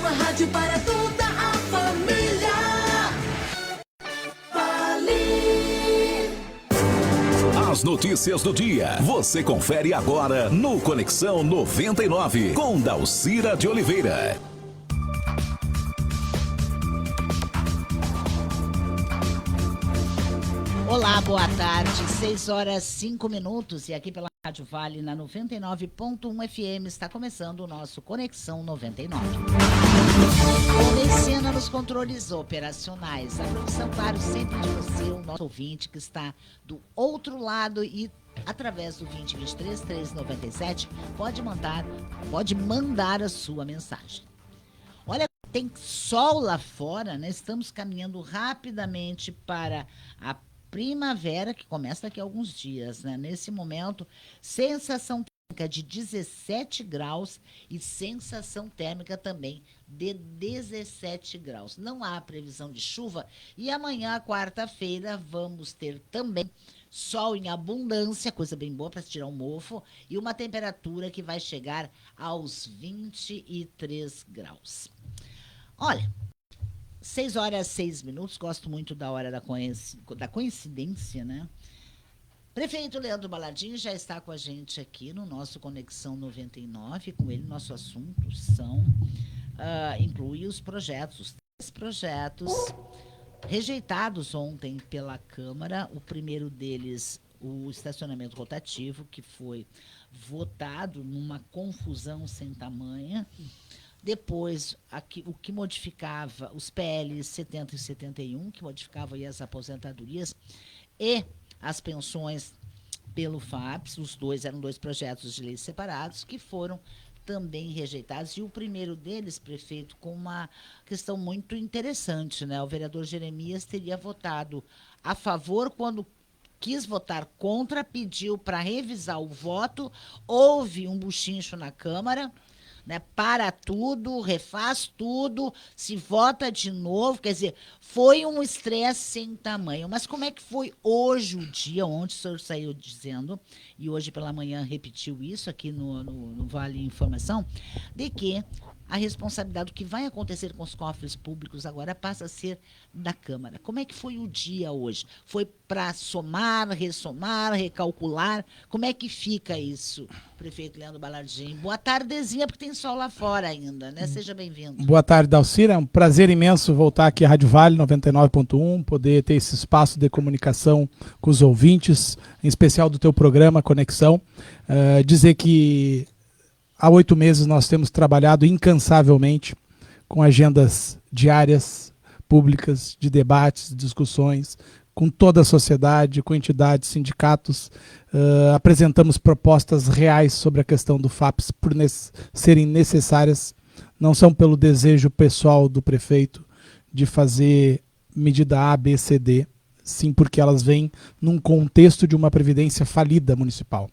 Uma rádio para toda a família. As notícias do dia, você confere agora no Conexão 99, com Dalcira de Oliveira. Olá, boa tarde, 6h05 e aqui pela Rádio Vale na 99.1 FM está começando o nosso Conexão 99. Começando nos controles operacionais, a produção, claro, sempre de você, o nosso ouvinte que está do outro lado e através do 2023-397 pode mandar a sua mensagem. Olha, tem sol lá fora, né? Estamos caminhando rapidamente para a primavera, que começa daqui a alguns dias, né? Nesse momento, sensação térmica de 17 graus e sensação térmica também de 17 graus. Não há previsão de chuva e amanhã, quarta-feira, vamos ter também sol em abundância, coisa bem boa para se tirar o mofo, e uma temperatura que vai chegar aos 23 graus. Olha, 6h06, gosto muito da hora da coincidência, né? Prefeito Leandro Baladinho já está com a gente aqui no nosso Conexão 99, com ele nosso assunto inclui os projetos, os 3 projetos rejeitados ontem pela Câmara. O primeiro deles, o estacionamento rotativo, que foi votado numa confusão sem tamanha. Depois, o que modificava os PLs 70 e 71, que modificava aí as aposentadorias e as pensões pelo FAPES. Os dois eram 2 projetos de lei separados que foram também rejeitados. E o primeiro deles, prefeito, com uma questão muito interessante, né? O vereador Jeremias teria votado a favor quando quis votar contra, pediu para revisar o voto, houve um buchincho na Câmara, né, para tudo, refaz tudo, se vota de novo, quer dizer, foi um estresse sem tamanho. Mas como é que foi hoje o dia? Ontem o senhor saiu dizendo, e hoje pela manhã repetiu isso aqui no Vale Informação, de que a responsabilidade do que vai acontecer com os cofres públicos agora passa a ser da Câmara. Como é que foi o dia hoje? Foi para somar, ressomar, recalcular? Como é que fica isso, prefeito Leandro Baladinho? Boa tardezinha, porque tem sol lá fora ainda, né? Seja bem-vindo. Boa tarde, Dalcira. É um prazer imenso voltar aqui à Rádio Vale 99.1, poder ter esse espaço de comunicação com os ouvintes, em especial do teu programa Conexão. Dizer que há 8 meses nós temos trabalhado incansavelmente com agendas diárias, públicas, de debates, discussões, com toda a sociedade, com entidades, sindicatos. Apresentamos propostas reais sobre a questão do FAPES por serem necessárias, não são pelo desejo pessoal do prefeito de fazer medida A, B, C, D, sim porque elas vêm num contexto de uma previdência falida municipal.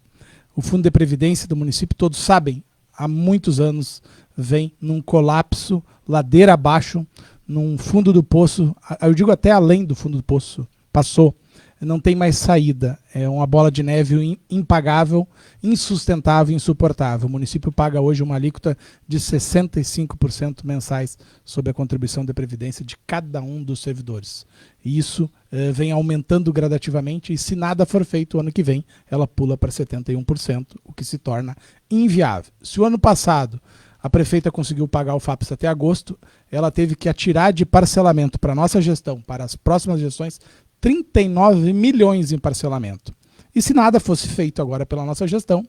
O Fundo de Previdência do município, todos sabem, há muitos anos vem num colapso, ladeira abaixo, num fundo do poço, eu digo até além do fundo do poço, passou, não tem mais saída, é uma bola de neve impagável, insustentável, insuportável. O município paga hoje uma alíquota de 65% mensais sobre a contribuição de previdência de cada um dos servidores. E isso vem aumentando gradativamente e se nada for feito o ano que vem, ela pula para 71%, o que se torna inviável. Se o ano passado a prefeita conseguiu pagar o FAPES até agosto, ela teve que atirar de parcelamento para a nossa gestão, para as próximas gestões, 39 milhões em parcelamento. E se nada fosse feito agora pela nossa gestão,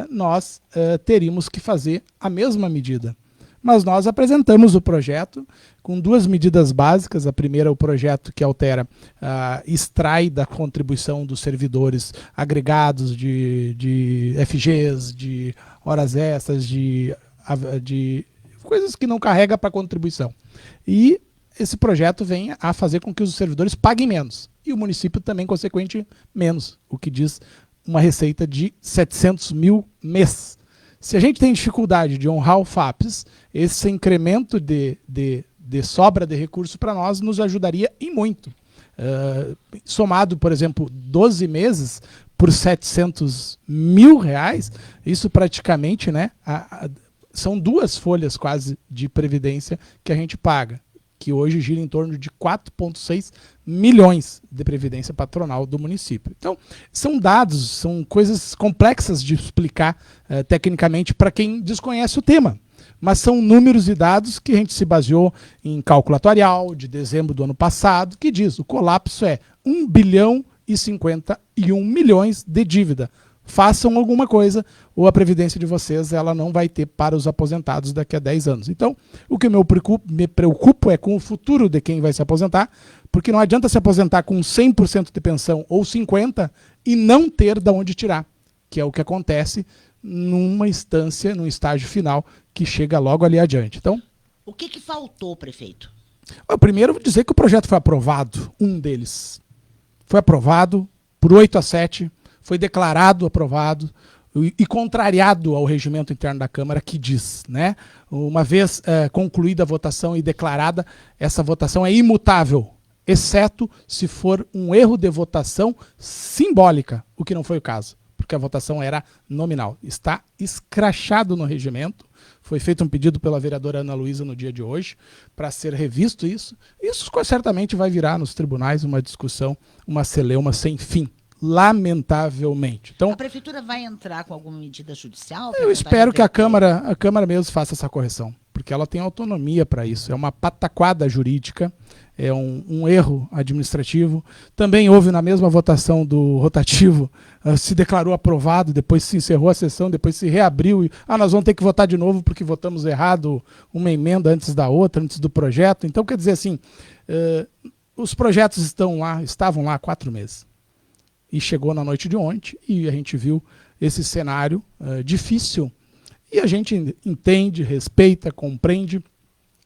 nós teríamos que fazer a mesma medida. Mas nós apresentamos o projeto com 2 medidas básicas. A primeira é o projeto que altera, extrai da contribuição dos servidores agregados de FGs, de horas extras, de coisas que não carrega para contribuição. E esse projeto vem a fazer com que os servidores paguem menos. E o município também, consequente, menos. O que diz uma receita de 700 mil mês. Se a gente tem dificuldade de honrar o FAPES, esse incremento de sobra de recurso para nós nos ajudaria e muito. Somado, por exemplo, 12 meses por 700 mil reais, isso praticamente, né, são 2 folhas quase de previdência que a gente paga, que hoje gira em torno de 4,6 milhões de previdência patronal do município. Então, são dados, são coisas complexas de explicar tecnicamente para quem desconhece o tema. Mas são números e dados que a gente se baseou em cálculo atuarial de dezembro do ano passado, que diz o colapso é 1 bilhão e 51 milhões de dívida. Façam alguma coisa ou a previdência de vocês ela não vai ter para os aposentados daqui a 10 anos. Então, o que me preocupo é com o futuro de quem vai se aposentar, porque não adianta se aposentar com 100% de pensão ou 50% e não ter de onde tirar, que é o que acontece numa instância, num estágio final que chega logo ali adiante. Então, o que faltou, prefeito? Eu primeiro vou dizer que o projeto foi aprovado, um deles. Foi aprovado por 8-7, foi declarado aprovado e contrariado ao regimento interno da Câmara, que diz, né? Uma vez concluída a votação e declarada, essa votação é imutável, exceto se for um erro de votação simbólica, o que não foi o caso, porque a votação era nominal. Está escrachado no regimento. Foi feito um pedido pela vereadora Ana Luísa no dia de hoje para ser revisto isso. Isso certamente vai virar nos tribunais uma discussão, uma celeuma sem fim, lamentavelmente. Então, a prefeitura vai entrar com alguma medida judicial? Eu espero que a Câmara mesmo faça essa correção, porque ela tem autonomia para isso. É uma pataquada jurídica, é um erro administrativo. Também houve na mesma votação do rotativo, se declarou aprovado, depois se encerrou a sessão, depois se reabriu e nós vamos ter que votar de novo porque votamos errado uma emenda antes da outra, antes do projeto. Então, quer dizer assim, os projetos estavam lá há 4 meses. E chegou na noite de ontem e a gente viu esse cenário difícil. E a gente entende, respeita, compreende,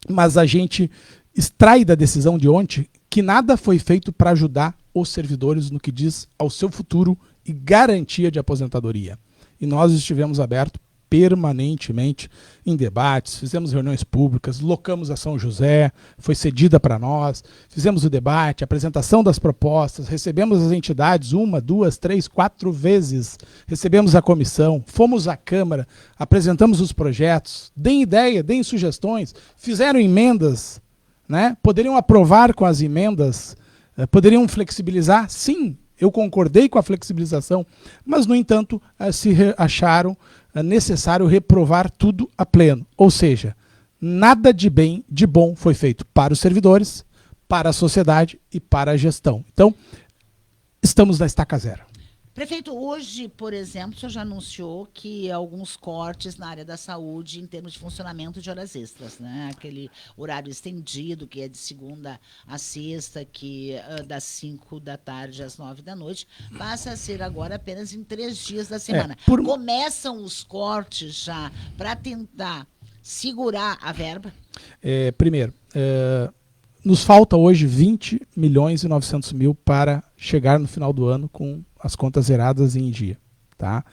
mas a gente extrai da decisão de ontem que nada foi feito para ajudar os servidores no que diz ao seu futuro e garantia de aposentadoria. E nós estivemos abertos permanentemente em debates, fizemos reuniões públicas, locamos a São José, foi cedida para nós, fizemos o debate, a apresentação das propostas, recebemos as entidades 1, 2, 3, 4 vezes, recebemos a comissão, fomos à Câmara, apresentamos os projetos, deem ideia, deem sugestões, fizeram emendas, né? Poderiam aprovar com as emendas, poderiam flexibilizar, sim, eu concordei com a flexibilização, mas, no entanto, se acharam necessário reprovar tudo a pleno. Ou seja, nada de bom foi feito para os servidores, para a sociedade e para a gestão. Então, estamos na estaca zero. Prefeito, hoje, por exemplo, o senhor já anunciou que alguns cortes na área da saúde em termos de funcionamento de horas extras, né? Aquele horário estendido, que é de segunda a sexta, que das 5 da tarde às 9 da noite, passa a ser agora apenas em 3 dias da semana. Começam os cortes já para tentar segurar a verba? Primeiro, nos falta hoje 20 milhões e 900 mil para chegar no final do ano com as contas zeradas em dia. Tá?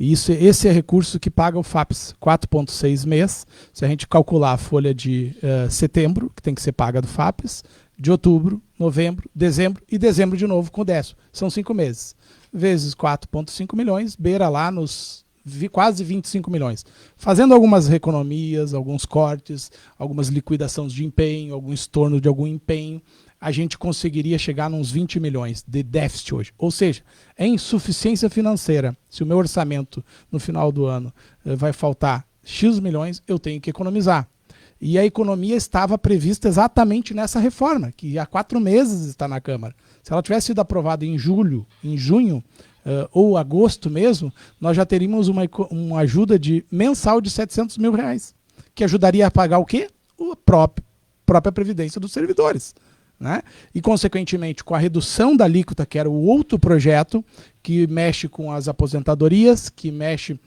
E esse é recurso que paga o FAPES, 4,6 mês. Se a gente calcular a folha de setembro, que tem que ser paga do FAPES, de outubro, novembro, dezembro e dezembro de novo com o 10º. São 5 meses. Vezes 4,5 milhões, beira lá nos quase 25 milhões. Fazendo algumas economias, alguns cortes, algumas liquidações de empenho, algum estorno de algum empenho, a gente conseguiria chegar nos 20 milhões de déficit hoje. Ou seja, é insuficiência financeira. Se o meu orçamento no final do ano vai faltar X milhões, eu tenho que economizar. E a economia estava prevista exatamente nessa reforma, que há 4 meses está na Câmara. Se ela tivesse sido aprovada em julho, em junho, ou agosto mesmo, nós já teríamos uma ajuda mensal de 700 mil reais, que ajudaria a pagar o quê? A própria previdência dos servidores. Né? E, consequentemente, com a redução da alíquota, que era o outro projeto, que mexe com as aposentadorias, que mexe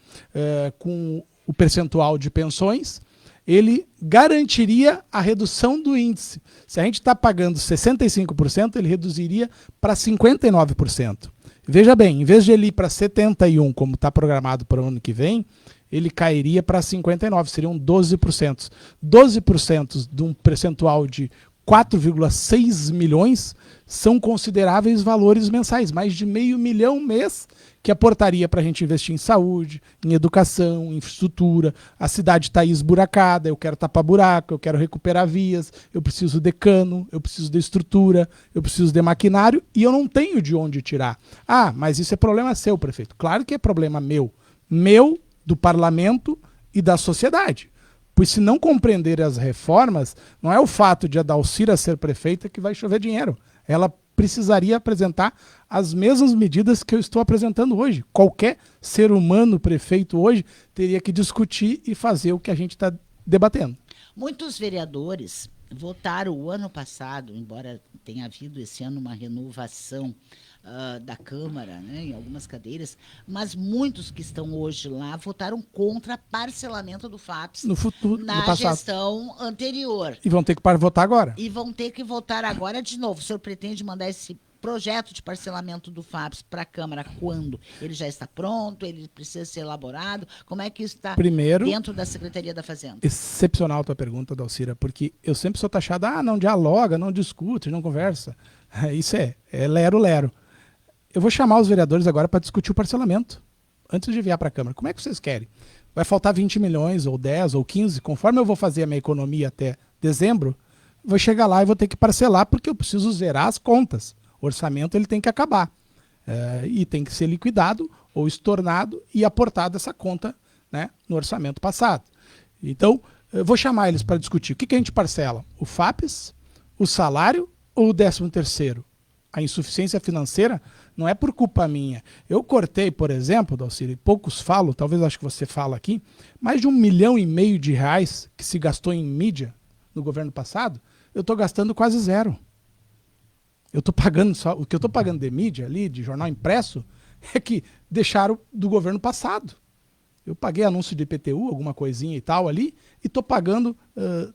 com o percentual de pensões, ele garantiria a redução do índice. Se a gente está pagando 65%, ele reduziria para 59%. Veja bem, em vez de ele ir para 71%, como está programado para o ano que vem, ele cairia para 59%, seriam 12%. 12% de um percentual de 4,6 milhões são consideráveis valores mensais, mais de R$500 mil mês, que aportaria para a gente investir em saúde, em educação, em infraestrutura. A cidade está esburacada, eu quero tapar buraco, eu quero recuperar vias, eu preciso de cano, eu preciso de estrutura, eu preciso de maquinário e eu não tenho de onde tirar. Ah, mas isso é problema seu, prefeito. Claro que é problema meu. Meu, do parlamento e da sociedade. Pois se não compreender as reformas, não é o fato de a Dalcira ser prefeita que vai chover dinheiro. Ela precisaria apresentar as mesmas medidas que eu estou apresentando hoje. Qualquer ser humano prefeito hoje teria que discutir e fazer o que a gente está debatendo. Muitos vereadores votaram o ano passado, embora tenha havido esse ano uma renovação da Câmara, né, em algumas cadeiras, mas muitos que estão hoje lá votaram contra parcelamento do FAPES No futuro, na no passado. gestão anterior. E vão ter que votar agora. E vão ter que votar agora de novo. O senhor pretende mandar esse projeto de parcelamento do FAPES para a Câmara quando? Ele já está pronto? Ele precisa ser elaborado? Como é que isso está dentro da Secretaria da Fazenda? Excepcional a tua pergunta, Dalcira, porque eu sempre sou taxado, não dialoga, não discute, não conversa. Isso é lero-lero. Eu vou chamar os vereadores agora para discutir o parcelamento, antes de enviar para a Câmara. Como é que vocês querem? Vai faltar 20 milhões, ou 10, ou 15, conforme eu vou fazer a minha economia até dezembro, vou chegar lá e vou ter que parcelar, porque eu preciso zerar as contas. O orçamento ele tem que acabar. E tem que ser liquidado, ou estornado, e aportado essa conta, né, no orçamento passado. Então, eu vou chamar eles para discutir. O que a gente parcela? O FAPES, o salário ou o 13º? A insuficiência financeira não é por culpa minha. Eu cortei, por exemplo, Dalcira, e poucos falam, talvez acho que você fala aqui, mais de R$1,5 milhão que se gastou em mídia no governo passado, eu estou gastando quase zero. Eu estou pagando só, o que eu estou pagando de mídia ali, de jornal impresso, é que deixaram do governo passado. Eu paguei anúncio de IPTU, alguma coisinha e tal ali, e estou pagando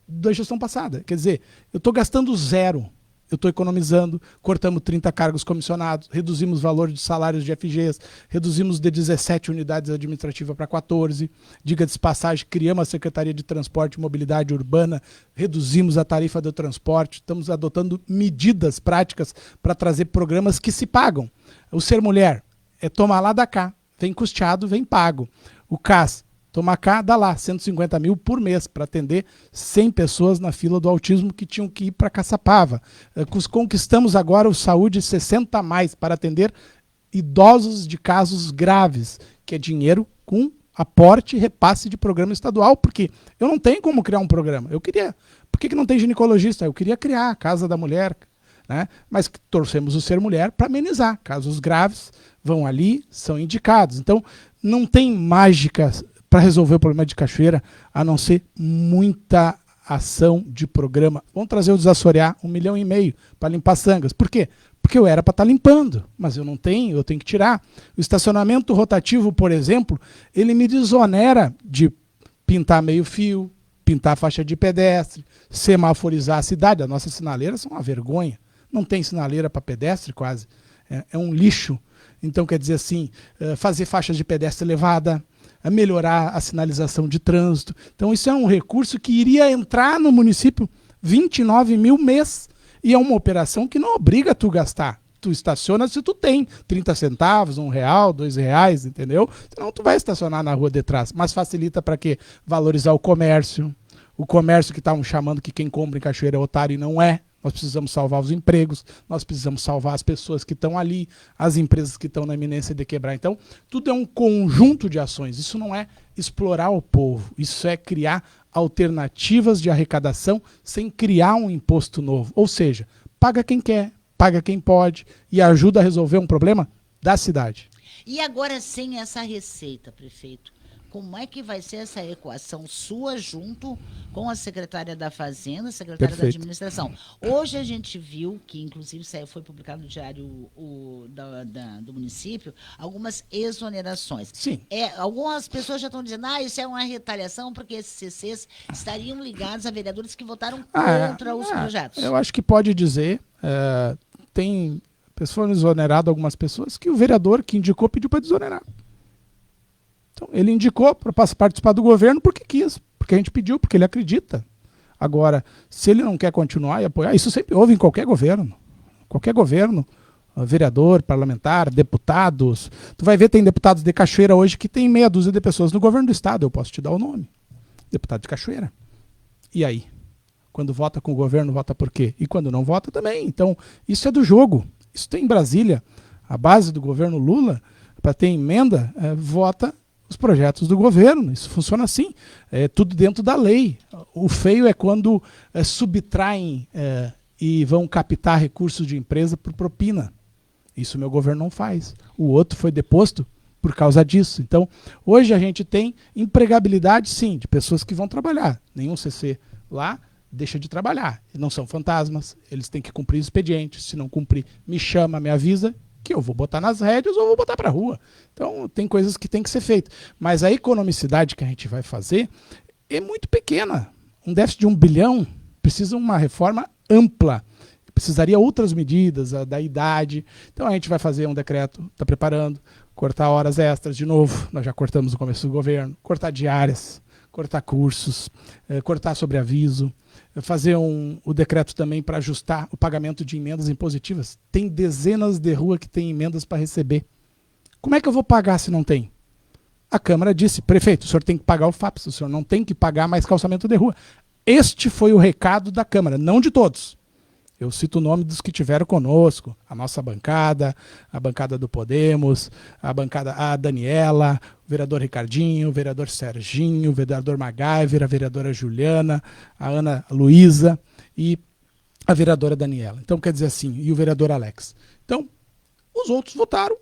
da gestão passada. Quer dizer, eu estou gastando zero. Eu estou economizando, cortamos 30 cargos comissionados, reduzimos o valor de salários de FGs, reduzimos de 17 unidades administrativas para 14, diga-se de passagem, criamos a Secretaria de Transporte e Mobilidade Urbana, reduzimos a tarifa do transporte, estamos adotando medidas práticas para trazer programas que se pagam. O Ser Mulher é tomar lá da cá, vem custeado, vem pago. O CAS, tomar cá, dá lá 150 mil por mês para atender 100 pessoas na fila do autismo que tinham que ir para Caçapava. Conquistamos agora o Saúde 60 a mais para atender idosos de casos graves, que é dinheiro com aporte e repasse de programa estadual, porque eu não tenho como criar um programa. Eu queria. Por que não tem ginecologista? Eu queria criar a Casa da Mulher, né? Mas torcemos o Ser Mulher para amenizar. Casos graves vão ali, são indicados. Então, não tem mágica para resolver o problema de Cachoeira, a não ser muita ação de programa. Vamos trazer o Desassorear, R$1,5 milhão para limpar sangas. Por quê? Porque eu era para estar limpando, mas eu não tenho, eu tenho que tirar. O estacionamento rotativo, por exemplo, ele me desonera de pintar meio fio, pintar faixa de pedestre, semaforizar a cidade. As nossas sinaleiras são uma vergonha. Não tem sinaleira para pedestre quase. É um lixo. Então, quer dizer assim, fazer faixas de pedestre elevada, a melhorar a sinalização de trânsito. Então isso é um recurso que iria entrar no município 29 mil mês. E é uma operação que não obriga tu gastar. Tu estaciona se tu tem 30 centavos, R$1, R$2, entendeu? Senão tu vai estacionar na rua de trás. Mas facilita para quê? Valorizar o comércio. O comércio que estavam chamando que quem compra em Cachoeira é otário e não é. Nós precisamos salvar os empregos, nós precisamos salvar as pessoas que estão ali, as empresas que estão na iminência de quebrar. Então, tudo é um conjunto de ações. Isso não é explorar o povo, isso é criar alternativas de arrecadação sem criar um imposto novo. Ou seja, paga quem quer, paga quem pode e ajuda a resolver um problema da cidade. E agora, sem essa receita, prefeito, como é que vai ser essa equação sua junto com a secretária da Fazenda, secretária Perfeito. da Administração? Hoje a gente viu que, inclusive, foi publicado no diário do município, algumas exonerações. Sim. Algumas pessoas já estão dizendo, isso é uma retaliação, porque esses CCs estariam ligados a vereadores que votaram contra os projetos. Eu acho que pode dizer, tem pessoas exoneradas, algumas pessoas, que o vereador que indicou pediu para desonerar. Então, ele indicou para participar do governo porque quis, porque a gente pediu, porque ele acredita. Agora, se ele não quer continuar e apoiar, isso sempre houve em qualquer governo. qualquer governo, vereador, parlamentar, deputados. Tu vai ver, tem deputados de Cachoeira hoje que tem meia dúzia de pessoas no governo do estado, eu posso te dar o nome. Deputado de Cachoeira. E aí? Quando vota com o governo, vota por quê? E quando não vota também. Então, isso é do jogo. Isso tem em Brasília. A base do governo Lula, para ter emenda, vota os projetos do governo. Isso funciona assim. É tudo dentro da lei. O feio é quando subtraem e vão captar recursos de empresa por propina. Isso meu governo não faz. O outro foi deposto por causa disso. Então, hoje a gente tem empregabilidade, sim, de pessoas que vão trabalhar. Nenhum CC lá deixa de trabalhar. Não são fantasmas, eles têm que cumprir expedientes. Se não cumprir, me chama, me avisa, que eu vou botar nas rédeas ou vou botar para a rua. Então, tem coisas que tem que ser feitas. Mas a economicidade que a gente vai fazer é muito pequena. Um déficit de 1 bilhão precisa uma reforma ampla. Precisaria outras medidas, da idade. Então, a gente vai fazer um decreto, está preparando, cortar horas extras de novo. Nós já cortamos no começo do governo. Cortar diárias, cortar cursos, cortar sobreaviso. Fazer o decreto também para ajustar o pagamento de emendas impositivas. Tem dezenas de ruas que têm emendas para receber. Como é que eu vou pagar se não tem? A Câmara disse, prefeito, o senhor tem que pagar o FAPS, o senhor não tem que pagar mais calçamento de rua. Este foi o recado da Câmara, não de todos. Eu cito o nome dos que tiveram conosco, a nossa bancada, a bancada do Podemos, a Daniela, o vereador Ricardinho, o vereador Serginho, o vereador MacGyver, a vereadora Juliana, a Ana Luísa e a vereadora Daniela. Então, quer dizer assim, e o vereador Alex. Então, os outros votaram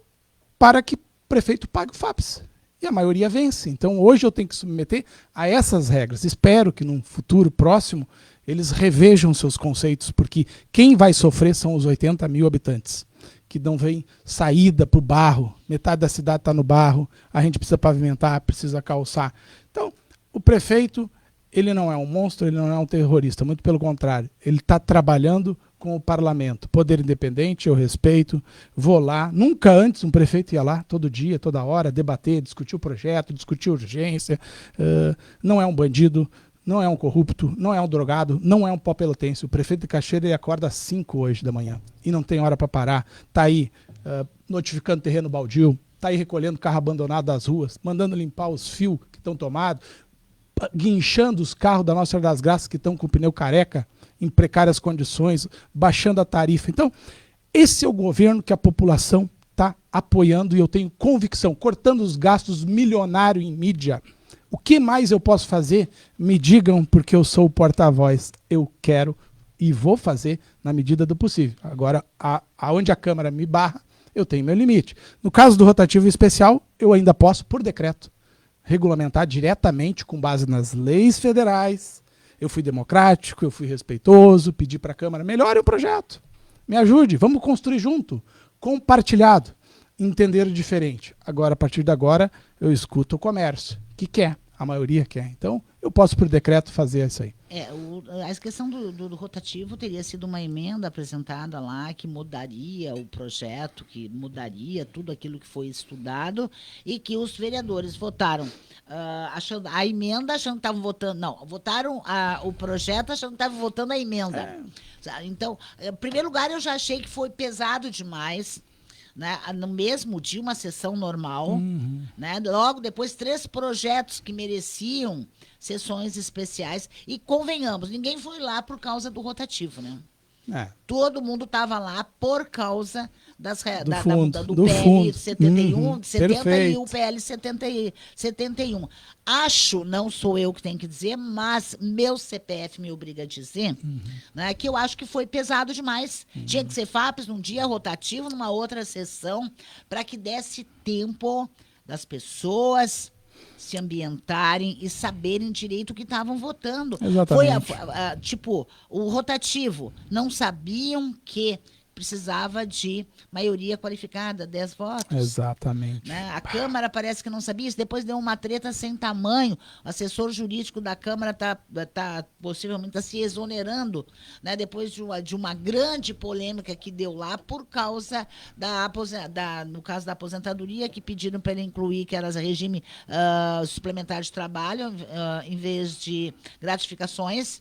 para que o prefeito pague o FAPS. E a maioria vence. Então, hoje eu tenho que submeter a essas regras. Espero que num futuro próximo eles revejam seus conceitos, porque quem vai sofrer são os 80 mil habitantes, que não vem saída para o barro, metade da cidade está no barro, a gente precisa pavimentar, precisa calçar. Então, o prefeito, ele não é um monstro, ele não é um terrorista, muito pelo contrário, ele está trabalhando com o parlamento, poder independente, eu respeito, vou lá, nunca antes um prefeito ia lá, todo dia, toda hora, debater, discutir o projeto, discutir urgência, não é um bandido, não é um corrupto, não é um drogado, não é um pó pelotense. O prefeito de Cachoeira ele acorda às 5 hoje da manhã e não tem hora para parar. Está aí notificando terreno baldio, está aí recolhendo carro abandonado das ruas, mandando limpar os fios que estão tomados, guinchando os carros da Nossa Senhora das Graças que estão com o pneu careca, em precárias condições, baixando a tarifa. Então, esse é o governo que a população está apoiando e eu tenho convicção, cortando os gastos milionários em mídia. O que mais eu posso fazer? Me digam, porque eu sou o porta-voz. Eu quero e vou fazer na medida do possível. Agora, aonde a Câmara me barra, eu tenho meu limite. No caso do rotativo especial, eu ainda posso, por decreto, regulamentar diretamente com base nas leis federais. Eu fui democrático, eu fui respeitoso, pedi para a Câmara, melhore o projeto, me ajude, vamos construir junto, compartilhado, entender diferente. Agora, a partir de agora, eu escuto o comércio, que quer, a maioria quer. Então, eu posso, por decreto, fazer isso aí. A questão do rotativo teria sido uma emenda apresentada lá que mudaria o projeto, que mudaria tudo aquilo que foi estudado e que os vereadores votaram achando a emenda, achando que estavam votando. Não, votaram o projeto achando que estavam votando a emenda. Então, em primeiro lugar, eu já achei que foi pesado demais. Né, no mesmo dia, uma sessão normal, né, logo depois 3 projetos que mereciam sessões especiais, e convenhamos, ninguém foi lá por causa do rotativo, né? Todo mundo estava lá por causa do PL 71, 70 perfeito. E o PL 71. Acho, não sou eu que tenho que dizer, mas meu CPF me obriga a dizer, né, que eu acho que foi pesado demais. Tinha que ser FAPES num dia, rotativo numa outra sessão, para que desse tempo das pessoas se ambientarem e saberem direito o que estavam votando. Exatamente. Foi tipo, o rotativo, não sabiam que precisava de maioria qualificada, 10 votos. Exatamente. Né? A Câmara parece que não sabia isso, depois deu uma treta sem tamanho. O assessor jurídico da Câmara possivelmente está se exonerando, né? Depois de uma grande polêmica que deu lá por causa no caso da aposentadoria, que pediram para ele incluir que era regime suplementar de trabalho em vez de gratificações.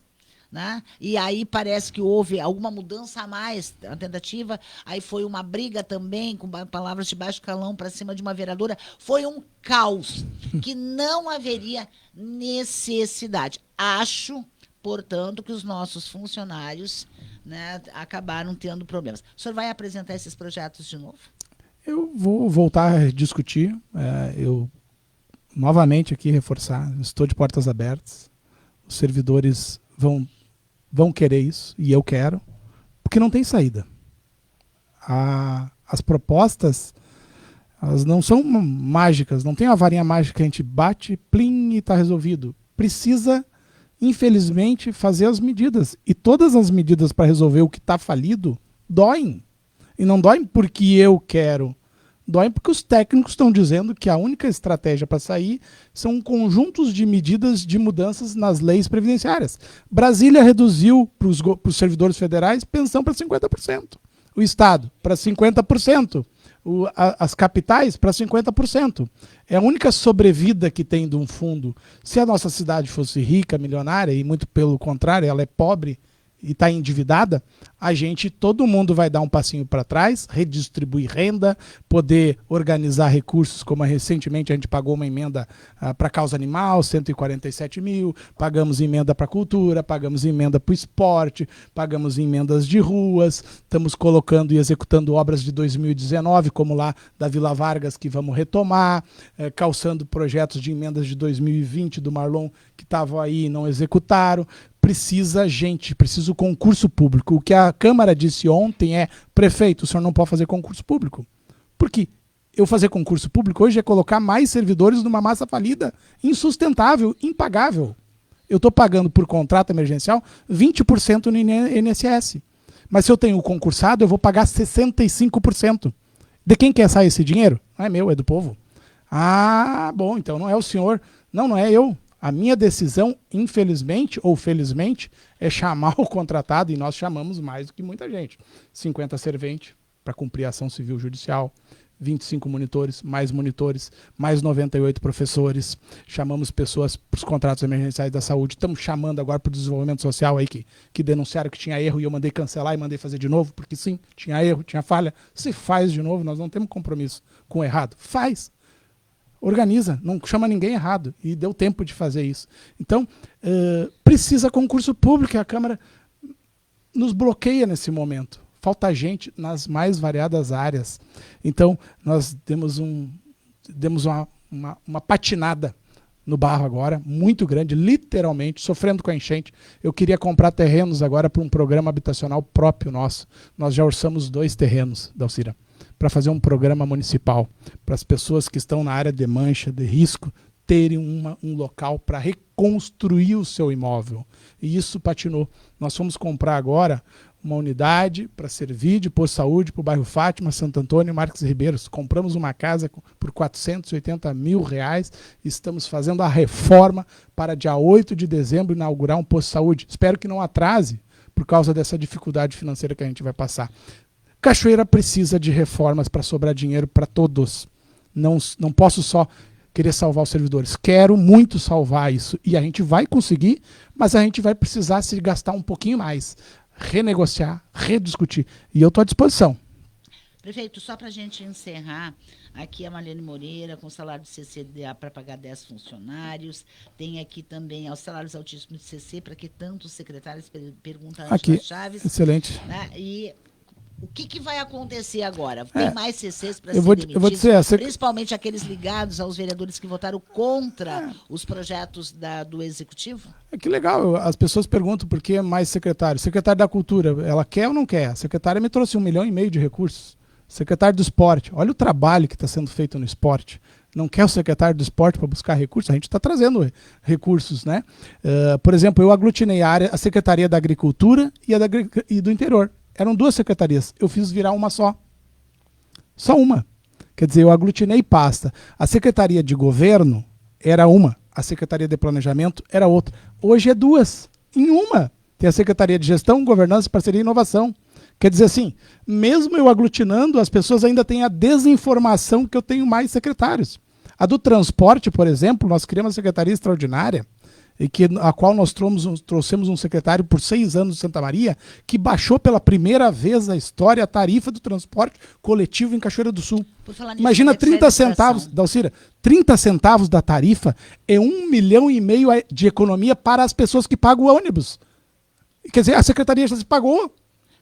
né? E aí parece que houve alguma mudança a mais, a tentativa, aí foi uma briga também, com palavras de baixo calão para cima de uma vereadora, foi um caos, que não haveria necessidade. Acho, portanto, que os nossos funcionários, né, acabaram tendo problemas. O senhor vai apresentar esses projetos de novo? Eu vou voltar a discutir, eu novamente aqui reforçar, estou de portas abertas, os servidores vão querer isso, e eu quero, porque não tem saída. As propostas, elas não são mágicas, não tem uma varinha mágica que a gente bate, plim, e está resolvido. Precisa, infelizmente, fazer as medidas. E todas as medidas para resolver o que está falido doem. E não doem porque eu quero, doem porque os técnicos estão dizendo que a única estratégia para sair são conjuntos de medidas de mudanças nas leis previdenciárias. Brasília reduziu para os servidores federais pensão para 50%. O Estado para 50%. As capitais para 50%. É a única sobrevida que tem de um fundo. Se a nossa cidade fosse rica, milionária, e muito pelo contrário, ela é pobre e está endividada, todo mundo vai dar um passinho para trás, redistribuir renda, poder organizar recursos, como recentemente a gente pagou uma emenda para causa animal, 147 mil, pagamos emenda para cultura, pagamos emenda para o esporte, pagamos emendas de ruas, estamos colocando e executando obras de 2019, como lá da Vila Vargas, que vamos retomar, calçando projetos de emendas de 2020 do Marlon, que estavam aí e não executaram. Precisa o concurso público. O que a Câmara disse ontem é: prefeito, o senhor não pode fazer concurso público. Porque eu fazer concurso público hoje é colocar mais servidores numa massa falida, insustentável, impagável. Eu estou pagando por contrato emergencial 20% no INSS. Mas se eu tenho concursado, eu vou pagar 65%. De quem quer sair esse dinheiro? Não é meu, é do povo. Ah, bom, então não é o senhor. Não é eu. A minha decisão, infelizmente ou felizmente, é chamar o contratado, e nós chamamos mais do que muita gente. 50 serventes para cumprir a ação civil judicial, 25 monitores, mais 98 professores. Chamamos pessoas para os contratos emergenciais da saúde. Estamos chamando agora para o desenvolvimento social aí que denunciaram que tinha erro e eu mandei cancelar e mandei fazer de novo, porque sim, tinha erro, tinha falha. Se faz de novo, nós não temos compromisso com o errado. Faz. Organiza, não chama ninguém errado, e deu tempo de fazer isso. Então, precisa concurso público, e a Câmara nos bloqueia nesse momento. Falta gente nas mais variadas áreas. Então, nós demos uma patinada no barro agora, muito grande, literalmente, sofrendo com a enchente. Eu queria comprar terrenos agora para um programa habitacional próprio nosso. Nós já orçamos 2 terrenos, Dalcira, para fazer um programa municipal, para as pessoas que estão na área de mancha, de risco, terem um local para reconstruir o seu imóvel. E isso patinou. Nós fomos comprar agora uma unidade para servir de posto de saúde para o bairro Fátima, Santo Antônio e Marques Ribeiros. Compramos uma casa por R$480 mil. Estamos fazendo a reforma para dia 8 de dezembro inaugurar um posto de saúde. Espero que não atrase por causa dessa dificuldade financeira que a gente vai passar. Cachoeira precisa de reformas para sobrar dinheiro para todos. Não posso só querer salvar os servidores. Quero muito salvar isso. E a gente vai conseguir, mas a gente vai precisar se gastar um pouquinho mais. Renegociar, rediscutir. E eu estou à disposição. Prefeito, só para a gente encerrar, aqui a Marlene Moreira, com salário de CCDA para pagar 10 funcionários. Tem aqui também os salários altíssimos de CC, para que tantos secretários perguntam a Aqui, Chaves. excelente. Né? E o que vai acontecer agora? Tem mais CCs para eu serem vou demitidos? dizer, Principalmente aqueles ligados aos vereadores que votaram contra os projetos do Executivo? Que legal, as pessoas perguntam por que mais secretário. Secretário da Cultura, ela quer ou não quer? A secretária me trouxe 1,5 milhão de recursos. Secretário do Esporte, olha o trabalho que está sendo feito no esporte. Não quer o secretário do Esporte para buscar recursos? A gente está trazendo recursos, né? Por exemplo, eu aglutinei a Secretaria da Agricultura e do Interior. Eram 2 secretarias. Eu fiz virar uma só. Só uma. Quer dizer, eu aglutinei pasta. A Secretaria de Governo era uma. A Secretaria de Planejamento era outra. Hoje é 2. Em uma. Tem a Secretaria de Gestão, Governança, Parceria e Inovação. Quer dizer assim, mesmo eu aglutinando, as pessoas ainda têm a desinformação que eu tenho mais secretários. A do transporte, por exemplo, nós criamos uma secretaria extraordinária. a qual nós trouxemos um secretário por 6 anos de Santa Maria, que baixou pela primeira vez na história a tarifa do transporte coletivo em Cachoeira do Sul. Imagina 30 centavos, Dalcira, 30 centavos da tarifa é 1,5 milhão de economia para as pessoas que pagam o ônibus. Quer dizer, a secretaria já se pagou.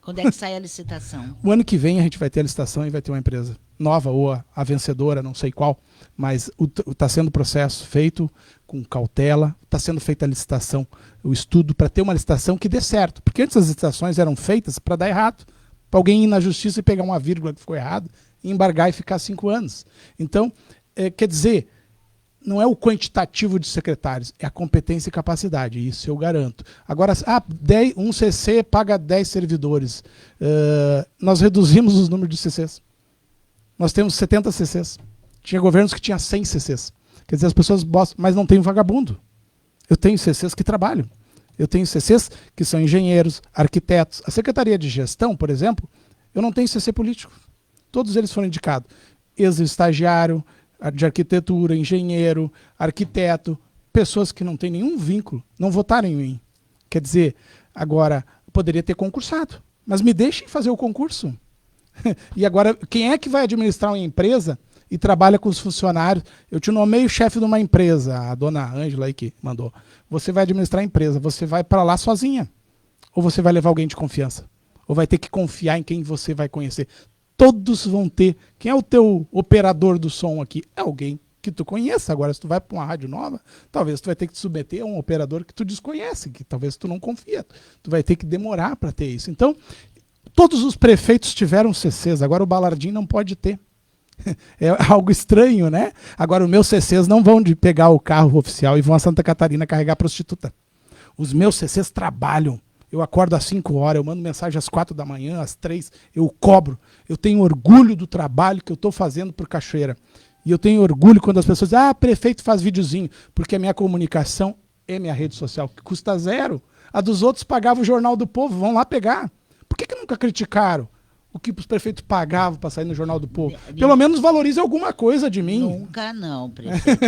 Quando é que sai a licitação? O ano que vem a gente vai ter a licitação e vai ter uma empresa nova, ou a vencedora, não sei qual, mas está sendo o processo feito com cautela, está sendo feita a licitação, o estudo para ter uma licitação que dê certo. Porque antes as licitações eram feitas para dar errado, para alguém ir na justiça e pegar uma vírgula que ficou errado, e embargar e ficar 5 anos. Então, quer dizer, não é o quantitativo de secretários, é a competência e capacidade, isso eu garanto. Agora, um CC paga 10 servidores. Nós reduzimos os números de CCs. Nós temos 70 CCs. Tinha governos que tinham 100 CCs. Quer dizer, as pessoas gostam, mas não tem vagabundo. Eu tenho CCs que trabalham. Eu tenho CCs que são engenheiros, arquitetos. A Secretaria de Gestão, por exemplo, eu não tenho CC político. Todos eles foram indicados. Ex-estagiário, de arquitetura, engenheiro, arquiteto, pessoas que não têm nenhum vínculo, não votaram em mim. Quer dizer, agora, poderia ter concursado, mas me deixem fazer o concurso. E agora, quem é que vai administrar uma empresa e trabalha com os funcionários? Eu te nomeio chefe de uma empresa, a dona Ângela aí que mandou. Você vai administrar a empresa, você vai para lá sozinha. Ou você vai levar alguém de confiança? Ou vai ter que confiar em quem você vai conhecer? Todos vão ter. Quem é o teu operador do som aqui? É alguém que tu conheça. Agora, se tu vai para uma rádio nova, talvez tu vai ter que te submeter a um operador que tu desconhece, que talvez tu não confia. Tu vai ter que demorar para ter isso. Então, todos os prefeitos tiveram CCs. Agora o Balardim não pode ter. É algo estranho, né? Agora, os meus CCs não vão de pegar o carro oficial e vão a Santa Catarina carregar prostituta. Os meus CCs trabalham. Eu acordo às 5 horas, eu mando mensagem às 4 da manhã, às 3, eu cobro. Eu tenho orgulho do trabalho que eu estou fazendo por Cachoeira. E eu tenho orgulho quando as pessoas dizem, prefeito faz videozinho, porque a minha comunicação é minha rede social, que custa 0. A dos outros pagava o Jornal do Povo, vão lá pegar. Por que nunca criticaram o que os prefeitos pagavam para sair no Jornal do Povo? Pelo menos valorize alguma coisa de mim. Nunca não, prefeito.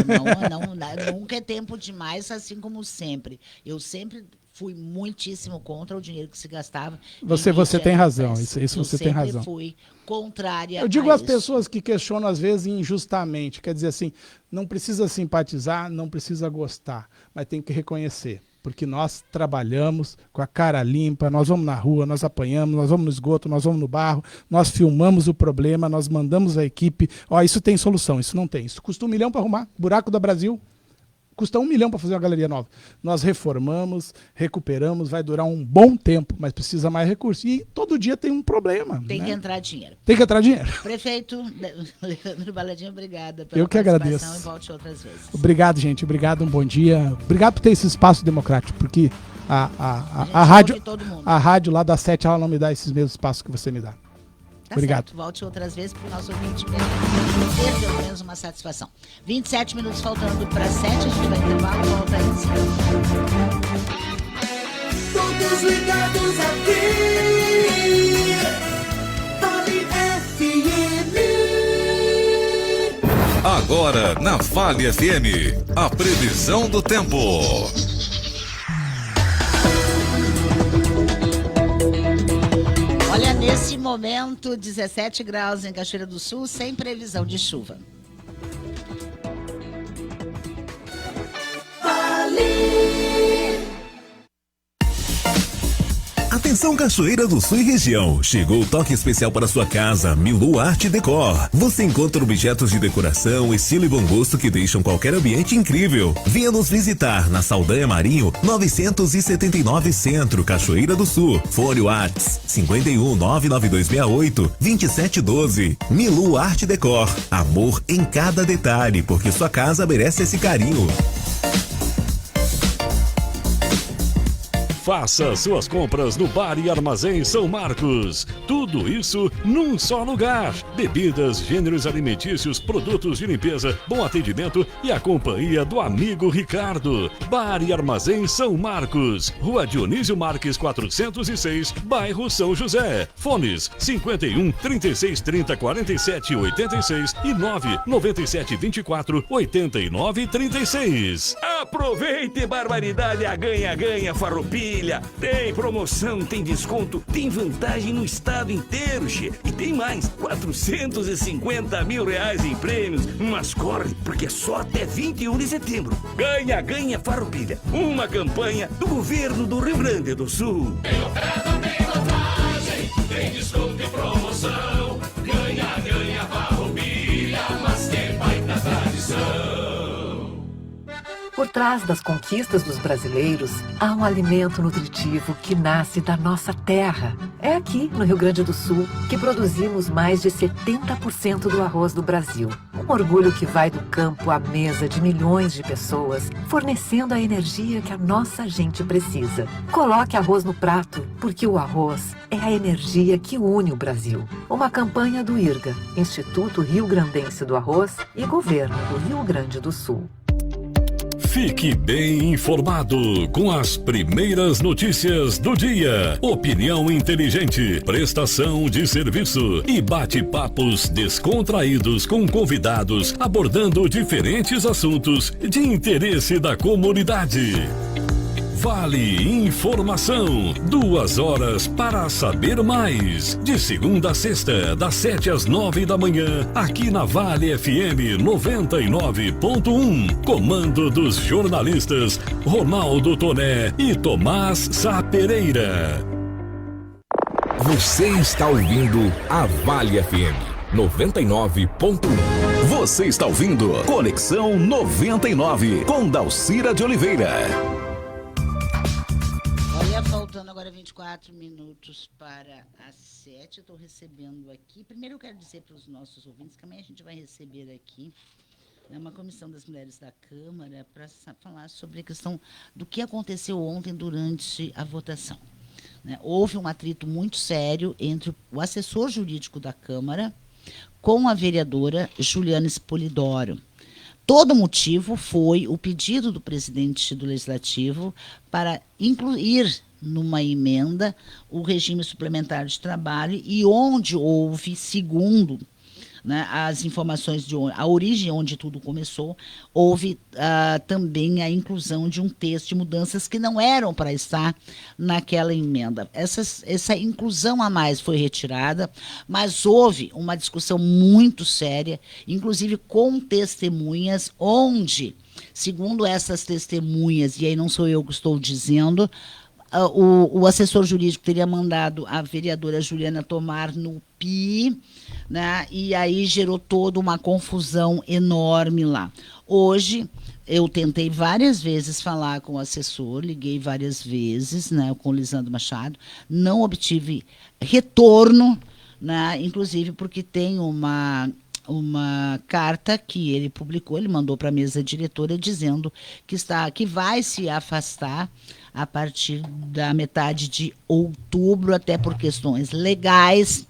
Nunca é tempo demais, assim como sempre. Eu sempre fui muitíssimo contra o dinheiro que se gastava. Você tem razão, isso você tem razão. Eu sempre fui contrária. Eu digo às pessoas que questionam às vezes injustamente, quer dizer assim, não precisa simpatizar, não precisa gostar, mas tem que reconhecer. Porque nós trabalhamos com a cara limpa, nós vamos na rua, nós apanhamos, nós vamos no esgoto, nós vamos no barro, nós filmamos o problema, nós mandamos a equipe. Isso tem solução, isso não tem. Isso custa 1 milhão para arrumar. Buraco da Brasil custa 1 milhão para fazer uma galeria nova. Nós reformamos, recuperamos, vai durar um bom tempo, mas precisa mais recursos. E todo dia tem um problema. Tem que entrar dinheiro. Tem que entrar dinheiro. Prefeito Leandro Baladinho, obrigada pela Eu que agradeço. E volte outras vezes. Obrigado, gente. Obrigado, um bom dia. Obrigado por ter esse espaço democrático, porque a rádio lá da 7, ela não me dá esses mesmos espaços que você me dá. Tá obrigado. Certo. Volte outras vezes para o nosso ouvinte ter pelo menos uma satisfação. 27 minutos faltando para 7, a gente vai intervalo, volta aí. Todos ligados aqui, Vale FM. Agora na Vale FM, a previsão do tempo. Olha, nesse momento, 17 graus em Cachoeira do Sul, sem previsão de chuva. Atenção Cachoeira do Sul e região, chegou o toque especial para sua casa, Milu Arte Decor. Você encontra objetos de decoração, estilo e bom gosto que deixam qualquer ambiente incrível. Venha nos visitar na Saldanha Marinho, 979 Centro, Cachoeira do Sul. Fone Whats 51 99268 2712. Milu Arte Decor, amor em cada detalhe, porque sua casa merece esse carinho. Faça suas compras no Bar e Armazém São Marcos. Tudo isso num só lugar. Bebidas, gêneros alimentícios, produtos de limpeza, bom atendimento e a companhia do amigo Ricardo. Bar e Armazém São Marcos. Rua Dionísio Marques 406, bairro São José. Fones 51 36 30 47 86 e 9 97 24 89 36. Aproveite, barbaridade, a ganha-ganha Farroupilha. Tem promoção, tem desconto, tem vantagem no estado inteiro, che. E tem mais, 450 mil reais em prêmios. Mas corre, porque é só até 21 de setembro. Ganha-ganha Farroupilha. Uma campanha do governo do Rio Grande do Sul. Tem oferta, tem vantagem, tem desconto e promoção. Ganha Farroupilha, mas tem baita tradição. Por trás das conquistas dos brasileiros, há um alimento nutritivo que nasce da nossa terra. É aqui, no Rio Grande do Sul, que produzimos mais de 70% do arroz do Brasil. Um orgulho que vai do campo à mesa de milhões de pessoas, fornecendo a energia que a nossa gente precisa. Coloque arroz no prato, porque o arroz é a energia que une o Brasil. Uma campanha do IRGA, Instituto Rio Grandense do Arroz e Governo do Rio Grande do Sul. Fique bem informado com as primeiras notícias do dia. Opinião inteligente, prestação de serviço e bate-papos descontraídos com convidados abordando diferentes assuntos de interesse da comunidade. Vale Informação. 2 horas para saber mais. De segunda a sexta, das 7 às 9 da manhã, aqui na Vale FM 99.1. Comando dos jornalistas Ronaldo Toné e Tomás Sá Pereira. Você está ouvindo a Vale FM 99.1. Você está ouvindo Conexão 99 com Dalcira de Oliveira. Faltando agora 24 minutos para as 7, eu estou recebendo aqui. Primeiro eu quero dizer para os nossos ouvintes que amanhã a gente vai receber aqui uma comissão das mulheres da Câmara para falar sobre a questão do que aconteceu ontem durante a votação. Houve um atrito muito sério entre o assessor jurídico da Câmara com a vereadora Juliana Spolidoro. Todo o motivo foi o pedido do presidente do Legislativo para incluir numa emenda o regime suplementar de trabalho e onde houve, segundo as informações de a origem onde tudo começou, houve também a inclusão de um texto de mudanças que não eram para estar naquela emenda. Essa inclusão a mais foi retirada, mas houve uma discussão muito séria, inclusive com testemunhas, onde, segundo essas testemunhas, e aí não sou eu que estou dizendo, o assessor jurídico teria mandado a vereadora Juliana tomar no PI, e aí gerou toda uma confusão enorme lá. Hoje, eu tentei várias vezes falar com o assessor, liguei várias vezes, com o Lisandro Machado, não obtive retorno, inclusive porque tem uma carta que ele publicou, ele mandou para a mesa diretora dizendo que vai se afastar a partir da metade de outubro, até por questões legais,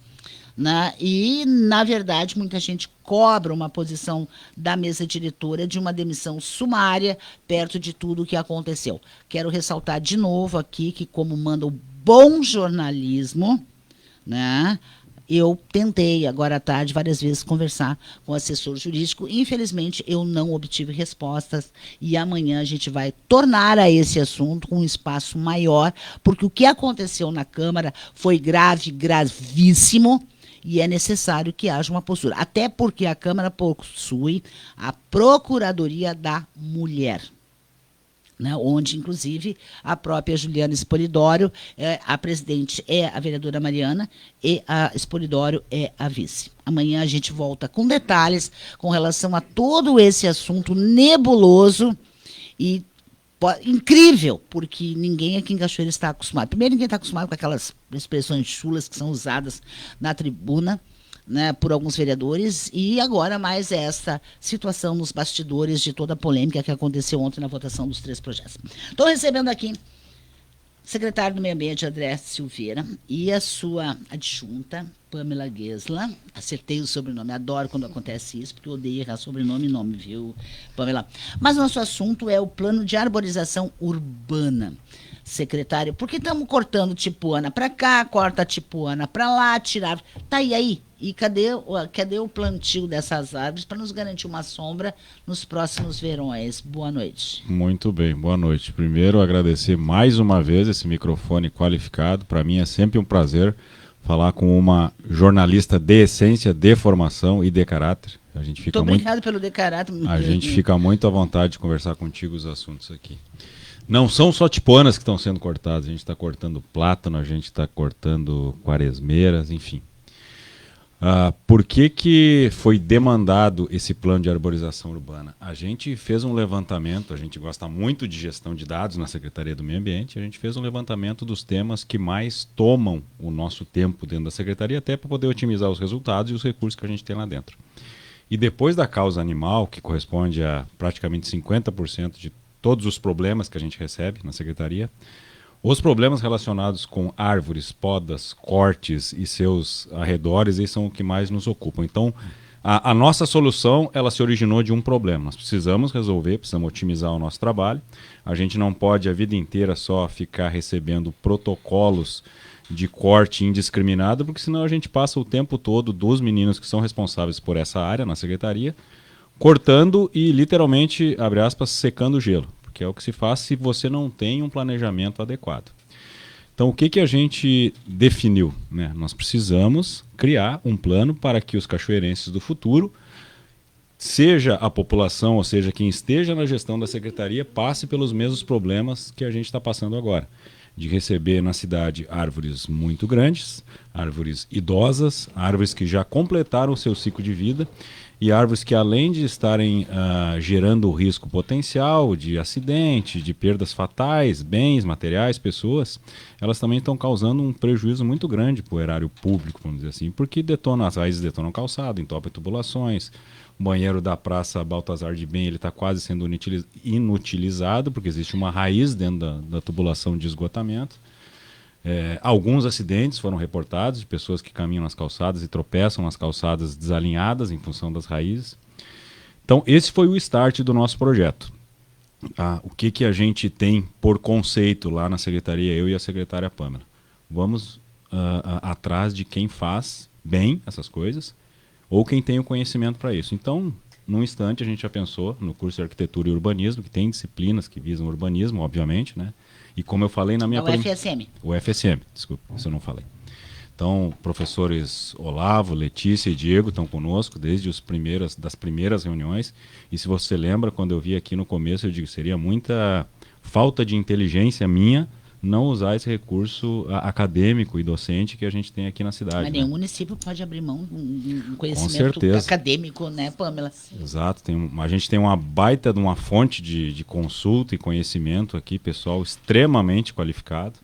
e, na verdade, muita gente cobra uma posição da mesa diretora de uma demissão sumária perto de tudo o que aconteceu. Quero ressaltar de novo aqui que, como manda o bom jornalismo, eu tentei, agora à tarde, várias vezes conversar com o assessor jurídico. Infelizmente, eu não obtive respostas e amanhã a gente vai tornar a esse assunto com um espaço maior, porque o que aconteceu na Câmara foi grave, gravíssimo, e é necessário que haja uma postura. Até porque a Câmara possui a Procuradoria da Mulher, onde, inclusive, a própria Juliana Spolidoro, a presidente é a vereadora Mariana e a Spolidoro é a vice. Amanhã a gente volta com detalhes com relação a todo esse assunto nebuloso e incrível, porque ninguém aqui em Cachoeira está acostumado. Primeiro, ninguém está acostumado com aquelas expressões chulas que são usadas na tribuna, por alguns vereadores, e agora mais essa situação nos bastidores de toda a polêmica que aconteceu ontem na votação dos 3 projetos. Estou recebendo aqui secretário do Meio Ambiente, André Silveira, e a sua adjunta, Pamela Gesla. Acertei o sobrenome, adoro quando acontece isso, porque eu odeio errar sobrenome e nome, viu, Pamela? Mas nosso assunto é o plano de arborização urbana. Secretário, porque estamos cortando tipuana para cá, corta tipuana para lá, tirar. Tá aí. E cadê o plantio dessas árvores para nos garantir uma sombra nos próximos verões? Boa noite. Muito bem, boa noite. Primeiro, agradecer mais uma vez esse microfone qualificado. Para mim é sempre um prazer falar com uma jornalista de essência, de formação e de caráter. A gente fica muito obrigado pelo de caráter. A gente fica muito à vontade de conversar contigo os assuntos aqui. Não são só tipuanas que estão sendo cortadas, a gente está cortando plátano, a gente está cortando quaresmeiras, enfim. Por que foi demandado esse plano de arborização urbana? A gente fez um levantamento, a gente gosta muito de gestão de dados na Secretaria do Meio Ambiente, a gente fez um levantamento dos temas que mais tomam o nosso tempo dentro da Secretaria, até para poder otimizar os resultados e os recursos que a gente tem lá dentro. E depois da causa animal, que corresponde a praticamente 50% de todos os problemas que a gente recebe na Secretaria, os problemas relacionados com árvores, podas, cortes e seus arredores, eles são o que mais nos ocupam. Então, a nossa solução, ela se originou de um problema. Nós precisamos resolver, precisamos otimizar o nosso trabalho. A gente não pode a vida inteira só ficar recebendo protocolos de corte indiscriminado, porque senão a gente passa o tempo todo dos meninos que são responsáveis por essa área na Secretaria, cortando e literalmente, abre aspas, secando o gelo, porque é o que se faz se você não tem um planejamento adequado. Então, o que a gente definiu, né? Nós precisamos criar um plano para que os cachoeirenses do futuro, seja a população, ou seja, quem esteja na gestão da Secretaria, passe pelos mesmos problemas que a gente está passando agora, de receber na cidade árvores muito grandes, árvores idosas, árvores que já completaram o seu ciclo de vida, e árvores que, além de estarem gerando risco potencial de acidente, de perdas fatais, bens, materiais, pessoas, elas também estão causando um prejuízo muito grande para o erário público, vamos dizer assim, porque as raízes detonam calçado, entopem tubulações. O banheiro da Praça Baltazar de Bem está quase sendo inutilizado, porque existe uma raiz dentro da tubulação de esgotamento. Alguns acidentes foram reportados de pessoas que caminham nas calçadas e tropeçam nas calçadas desalinhadas em função das raízes. Então, esse foi o start do nosso projeto. O que a gente tem por conceito lá na Secretaria, eu e a secretária Pamela? Vamos atrás de quem faz bem essas coisas ou quem tem o conhecimento para isso. Então, num instante, a gente já pensou no curso de Arquitetura e Urbanismo, que tem disciplinas que visam urbanismo, obviamente, né? E como eu falei na minha... O FSM. O FSM, desculpa, isso eu não falei. Então, professores Olavo, Letícia e Diego estão conosco desde das primeiras reuniões. E se você lembra, quando eu vi aqui no começo, eu digo, seria muita falta de inteligência minha não usar esse recurso acadêmico e docente que a gente tem aqui na cidade. Mas nenhum município pode abrir mão de um conhecimento certeza. acadêmico, né, Pamela? Exato. A gente tem uma baita de uma fonte de consulta e conhecimento aqui, pessoal extremamente qualificado,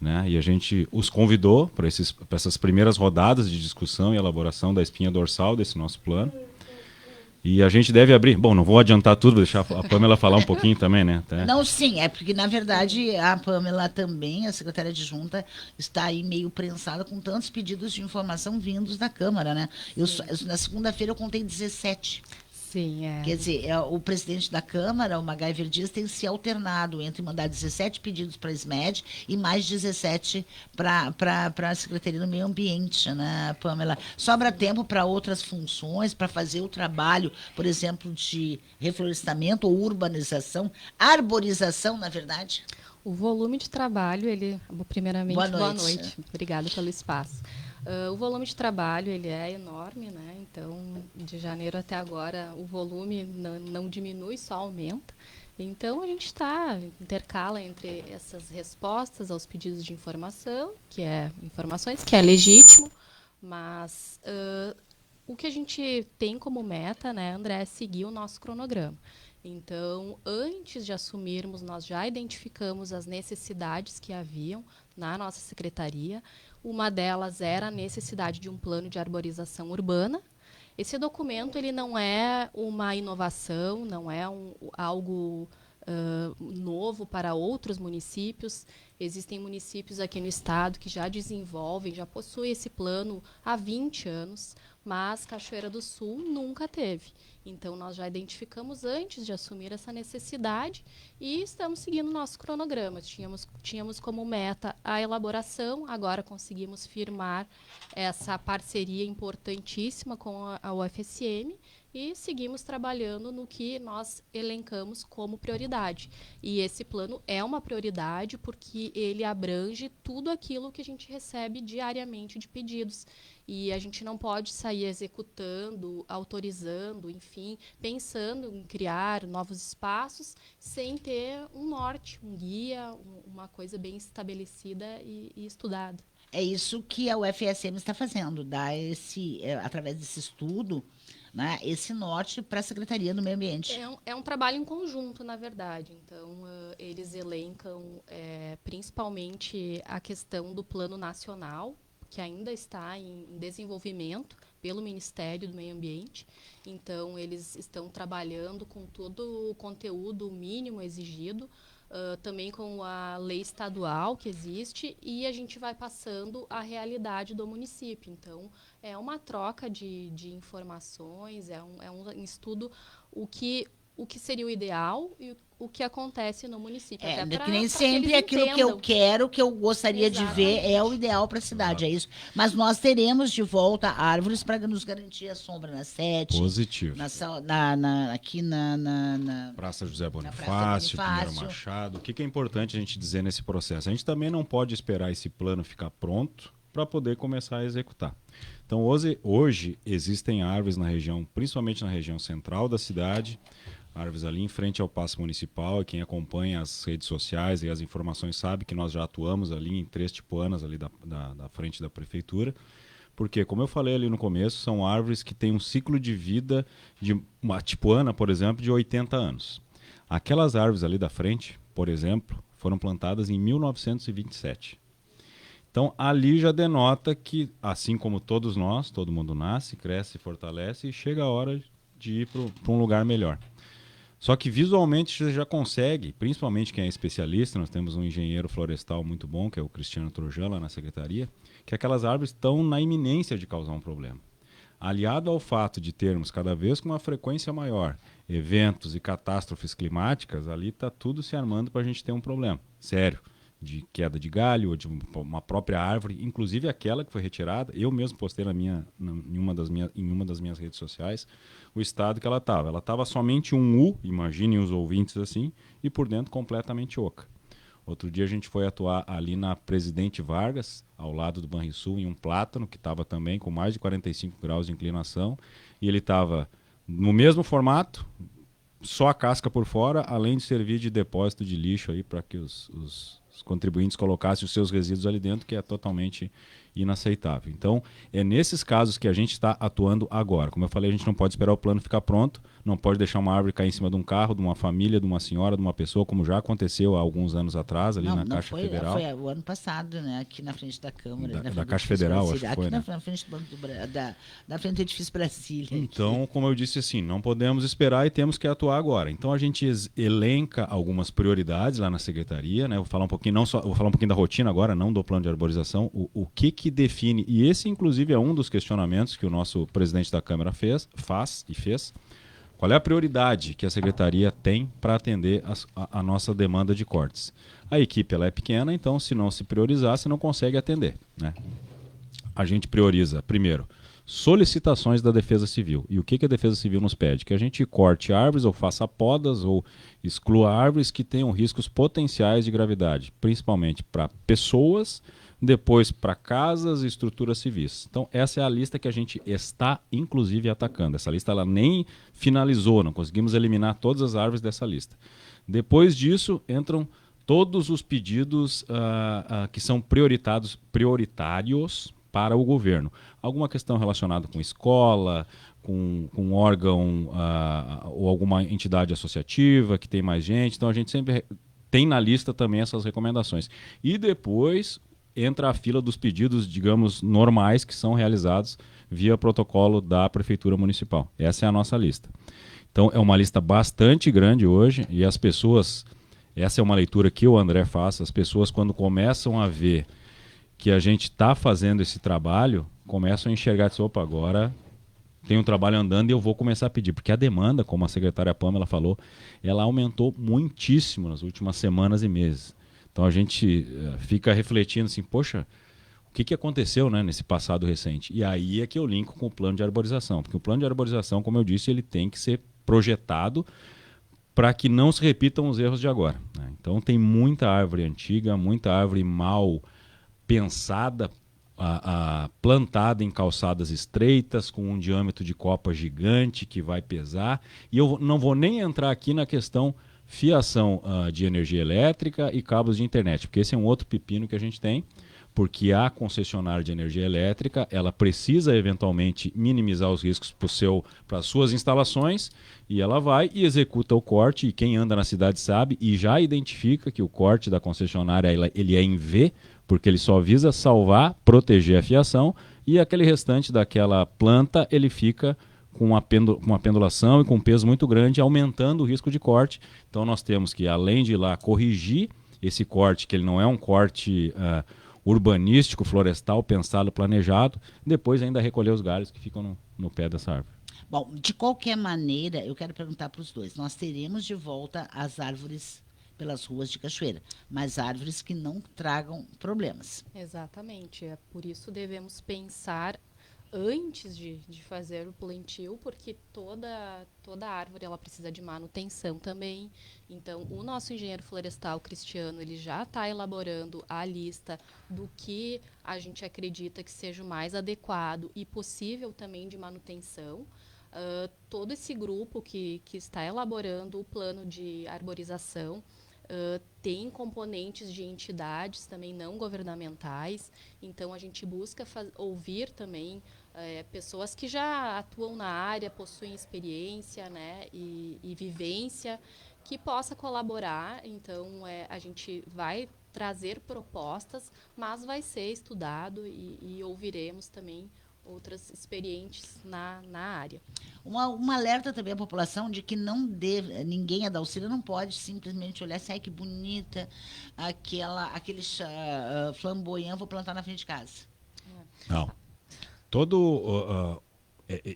né? E a gente os convidou para essas primeiras rodadas de discussão e elaboração da espinha dorsal desse nosso plano. E a gente deve abrir... Bom, não vou adiantar tudo, vou deixar a Pamela falar um pouquinho também, né? Não, sim, é porque, na verdade, a Pamela também, a secretária adjunta, está aí meio prensada com tantos pedidos de informação vindos da Câmara, né? Na segunda-feira eu contei 17. Sim, é. Quer dizer, o presidente da Câmara, o MacGyver Dias, tem se alternado entre mandar 17 pedidos para a SMED e mais 17 para a Secretaria do Meio Ambiente, né, Pamela? Sobra tempo para outras funções, para fazer o trabalho, por exemplo, de reflorestamento ou urbanização, arborização, na verdade? O volume de trabalho, primeiramente, boa noite. Obrigada pelo espaço. O volume de trabalho ele é enorme, né? Então, de janeiro até agora, o volume não diminui, só aumenta. Então, a gente intercala entre essas respostas aos pedidos de informação, informações, que é legítimo, mas o que a gente tem como meta, né, André, é seguir o nosso cronograma. Então, antes de assumirmos, nós já identificamos as necessidades que haviam na nossa secretaria. Uma delas era a necessidade de um plano de arborização urbana. Esse documento ele não é uma inovação, não é algo novo para outros municípios. Existem municípios aqui no estado que já desenvolvem, já possuem esse plano há 20 anos, mas Cachoeira do Sul nunca teve. Então, nós já identificamos antes de assumir essa necessidade e estamos seguindo o nosso cronograma. Tínhamos como meta a elaboração, agora conseguimos firmar essa parceria importantíssima com a UFSM e seguimos trabalhando no que nós elencamos como prioridade. E esse plano é uma prioridade porque ele abrange tudo aquilo que a gente recebe diariamente de pedidos. E a gente não pode sair executando, autorizando, enfim, pensando em criar novos espaços sem ter um norte, um guia, uma coisa bem estabelecida e estudada. É isso que a UFSM está fazendo, dar através desse estudo, né, esse norte para a Secretaria do Meio Ambiente. É um trabalho em conjunto, na verdade. Então, eles elencam principalmente a questão do Plano Nacional, que ainda está em desenvolvimento pelo Ministério do Meio Ambiente. Então, eles estão trabalhando com todo o conteúdo mínimo exigido, também com a lei estadual que existe, e a gente vai passando a realidade do município. Então, é uma troca de informações, é um estudo o que seria o ideal e o que acontece no município. Que nem sempre aquilo que eu quero, que eu gostaria de ver, é o ideal para a cidade, é isso. Mas nós teremos de volta árvores para nos garantir a sombra na Sete. Positivo. Aqui na Praça José Bonifácio, Pinheiro Machado. O que é importante a gente dizer nesse processo? A gente também não pode esperar esse plano ficar pronto para poder começar a executar. Então, hoje existem árvores na região, principalmente na região central da cidade, árvores ali em frente ao Paço Municipal, e quem acompanha as redes sociais e as informações sabe que nós já atuamos ali em 3 tipuanas ali da frente da prefeitura, porque, como eu falei ali no começo, são árvores que têm um ciclo de vida de uma tipuana, por exemplo, de 80 anos. Aquelas árvores ali da frente, por exemplo, foram plantadas em 1927. Então, ali já denota que, assim como todos nós, todo mundo nasce, cresce, fortalece e chega a hora de ir para um lugar melhor. Só que visualmente você já consegue, principalmente quem é especialista, nós temos um engenheiro florestal muito bom, que é o Cristiano Trojan, lá na secretaria, que aquelas árvores estão na iminência de causar um problema. Aliado ao fato de termos cada vez com uma frequência maior eventos e catástrofes climáticas, ali está tudo se armando para a gente ter um problema sério, de queda de galho ou de uma própria árvore, inclusive aquela que foi retirada. Eu mesmo postei em uma das minhas redes sociais o estado que ela estava. Ela estava somente um U, imaginem os ouvintes assim, e por dentro completamente oca. Outro dia a gente foi atuar ali na Presidente Vargas, ao lado do Banrisul, em um plátano que estava também com mais de 45 graus de inclinação, e ele estava no mesmo formato, só a casca por fora, além de servir de depósito de lixo aí para que os contribuintes colocassem os seus resíduos ali dentro, que é totalmente inaceitável. Então, é nesses casos que a gente está atuando agora. Como eu falei, a gente não pode esperar o plano ficar pronto, não pode deixar uma árvore cair em cima de um carro, de uma família, de uma senhora, de uma pessoa, como já aconteceu há alguns anos atrás, ali na Caixa Federal. Foi o ano passado, né, aqui na frente da Câmara. Da Caixa Federal, acho que foi, né? Na frente do Banco da frente do Edifício Brasília. Então, como eu disse assim, não podemos esperar e temos que atuar agora. Então, a gente elenca algumas prioridades lá na Secretaria, né? Vou falar um pouquinho da rotina agora, não do plano de arborização, o que define, e esse inclusive é um dos questionamentos que o nosso presidente da Câmara fez. Qual é a prioridade que a Secretaria tem para atender a nossa demanda de cortes? A equipe ela é pequena, então se não se priorizar, você não consegue atender, né? A gente prioriza, primeiro, solicitações da Defesa Civil. E o que a Defesa Civil nos pede? Que a gente corte árvores ou faça podas ou exclua árvores que tenham riscos potenciais de gravidade, principalmente para pessoas, depois para casas e estruturas civis. Então, essa é a lista que a gente está, inclusive, atacando. Essa lista ela nem finalizou, não conseguimos eliminar todas as árvores dessa lista. Depois disso, entram todos os pedidos que são prioritários para o governo. Alguma questão relacionada com escola, com um órgão ou alguma entidade associativa que tem mais gente. Então, a gente sempre tem na lista também essas recomendações. E depois entra a fila dos pedidos, digamos, normais que são realizados via protocolo da Prefeitura Municipal. Essa é a nossa lista. Então é uma lista bastante grande hoje e as pessoas, essa é uma leitura que o André faz, as pessoas quando começam a ver que a gente está fazendo esse trabalho, começam a enxergar, opa, agora tem um trabalho andando e eu vou começar a pedir, porque a demanda, como a secretária Pamela falou, ela aumentou muitíssimo nas últimas semanas e meses. Então a gente fica refletindo assim, poxa, o que aconteceu, né, nesse passado recente? E aí é que eu linko com o plano de arborização, porque o plano de arborização, como eu disse, ele tem que ser projetado para que não se repitam os erros de agora, né? Então tem muita árvore antiga, muita árvore mal pensada, plantada em calçadas estreitas, com um diâmetro de copa gigante que vai pesar. E eu não vou nem entrar aqui na questão fiação de energia elétrica e cabos de internet, porque esse é um outro pepino que a gente tem, porque a concessionária de energia elétrica ela precisa eventualmente minimizar os riscos para as suas instalações, e ela vai e executa o corte, e quem anda na cidade sabe e já identifica que o corte da concessionária ele é em V, porque ele só visa salvar, proteger a fiação, e aquele restante daquela planta ele fica com uma pendulação e com um peso muito grande, aumentando o risco de corte. Então nós temos que, além de ir lá corrigir esse corte, que ele não é um corte urbanístico, florestal, pensado, planejado, depois ainda recolher os galhos que ficam no pé dessa árvore. Bom, de qualquer maneira, eu quero perguntar para os dois. Nós teremos de volta as árvores pelas ruas de Cachoeira, mas árvores que não tragam problemas. Exatamente. É por isso devemos pensar antes de fazer o plantio, porque toda árvore ela precisa de manutenção também. Então, o nosso engenheiro florestal, Cristiano, ele já está elaborando a lista do que a gente acredita que seja o mais adequado e possível também de manutenção. Todo esse grupo que está elaborando o plano de arborização tem componentes de entidades também não governamentais, então a gente busca ouvir também pessoas que já atuam na área, possuem experiência, né, e vivência, que possa colaborar. Então a gente vai trazer propostas, mas vai ser estudado e ouviremos também outras experientes na área. Um alerta também à população de que ninguém, a Dalcília, não pode simplesmente olhar assim, ai, que bonita, aquele flamboyant, vou plantar na frente de casa. Não.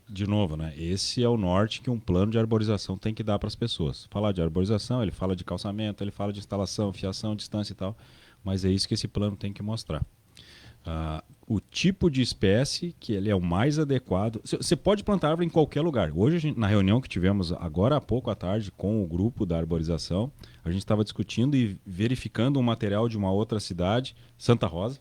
De novo, né? Esse é o norte que um plano de arborização tem que dar para as pessoas. Falar de arborização, ele fala de calçamento, ele fala de instalação, fiação, distância e tal, mas é isso que esse plano tem que mostrar. O tipo de espécie que ele é o mais adequado. Você pode plantar árvore em qualquer lugar. Hoje, na reunião que tivemos agora há pouco à tarde com o grupo da arborização, a gente estava discutindo e verificando um material de uma outra cidade, Santa Rosa,